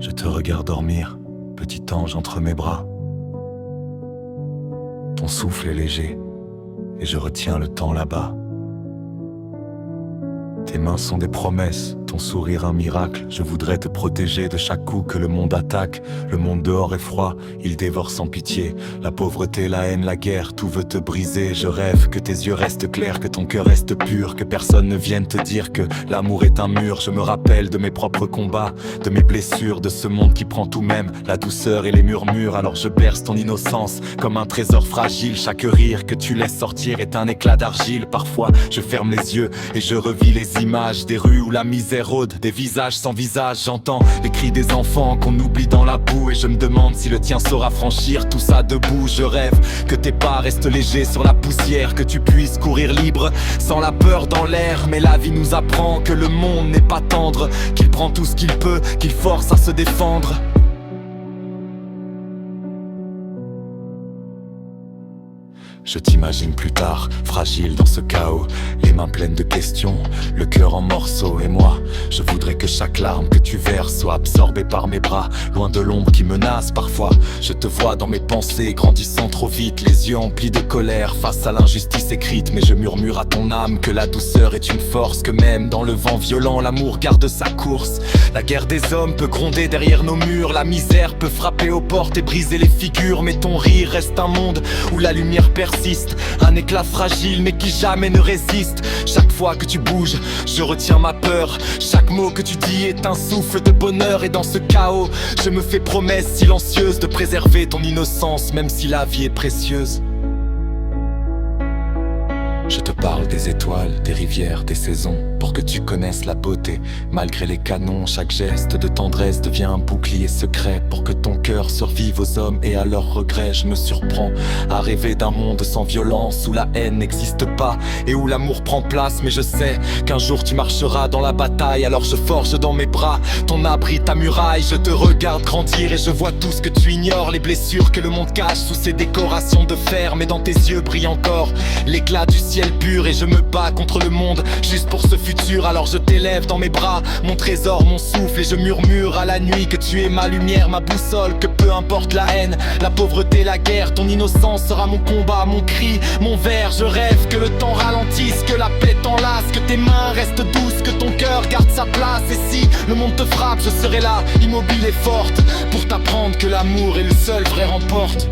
Je te regarde dormir, petit ange entre mes bras. Ton souffle est léger, et je retiens le temps là-bas. Tes mains sont des promesses, ton sourire un miracle. Je voudrais te protéger de chaque coup que le monde attaque. Le monde dehors est froid, il dévore sans pitié. La pauvreté, la haine, la guerre, tout veut te briser. Je rêve que tes yeux restent clairs, que ton cœur reste pur, que personne ne vienne te dire que l'amour est un mur. Je me rappelle de mes propres combats, de mes blessures, de ce monde qui prend tout même la douceur et les murmures. Alors je berce ton innocence comme un trésor fragile. Chaque rire que tu laisses sortir est un éclat d'argile. Parfois je ferme les yeux et je revis les images des rues où la misère rôde, des visages sans visage. J'entends les cris des enfants qu'on oublie dans la boue, et je me demande si le tien saura franchir tout ça debout. Je rêve que tes pas restent légers sur la poussière, que tu puisses courir libre sans la peur dans l'air. Mais la vie nous apprend que le monde n'est pas tendre, qu'il prend tout ce qu'il peut, qu'il force à se défendre. Je t'imagine plus tard, fragile dans ce chaos, les mains pleines de questions, le cœur en morceaux. Et moi, je voudrais que chaque larme que tu verses soit absorbée par mes bras, loin de l'ombre qui menace. Parfois, je te vois dans mes pensées, grandissant trop vite, les yeux emplis de colère face à l'injustice écrite. Mais je murmure à ton âme que la douceur est une force, que même dans le vent violent, l'amour garde sa course. La guerre des hommes peut gronder derrière nos murs, la misère peut frapper aux portes et briser les figures. Mais ton rire reste un monde où la lumière persiste, un éclat fragile mais qui jamais ne résiste. Chaque fois que tu bouges, je retiens ma peur. Chaque mot que tu dis est un souffle de bonheur. Et dans ce chaos, je me fais promesse silencieuse de préserver ton innocence, même si la vie est précieuse. Je te parle des étoiles, des rivières, des saisons, pour que tu connaisses la beauté. Malgré les canons, chaque geste de tendresse devient un bouclier secret. Pour que ton cœur survive aux hommes et à leurs regrets. Je me surprends à rêver d'un monde sans violence, où la haine n'existe pas et où l'amour prend place. Mais je sais qu'un jour tu marcheras dans la bataille, alors je forge dans mes bras ton abri, ta muraille. Je te regarde grandir et je vois tout ce que tu ignores, les blessures que le monde cache sous ses décorations de fer. Mais dans tes yeux brille encore l'éclat du ciel pur, et je me bats contre le monde juste pour ce futur. Alors je t'élève dans mes bras, mon trésor, mon souffle, et je murmure à la nuit que tu es ma lumière, ma boussole. Que peu importe la haine, la pauvreté, la guerre, ton innocence sera mon combat, mon cri, mon vers. Je rêve que le temps ralentisse, que la paix t'enlace, que tes mains restent douces, que ton cœur garde sa place. Et si le monde te frappe, je serai là, immobile et forte, pour t'apprendre que l'amour est le seul vrai remporte.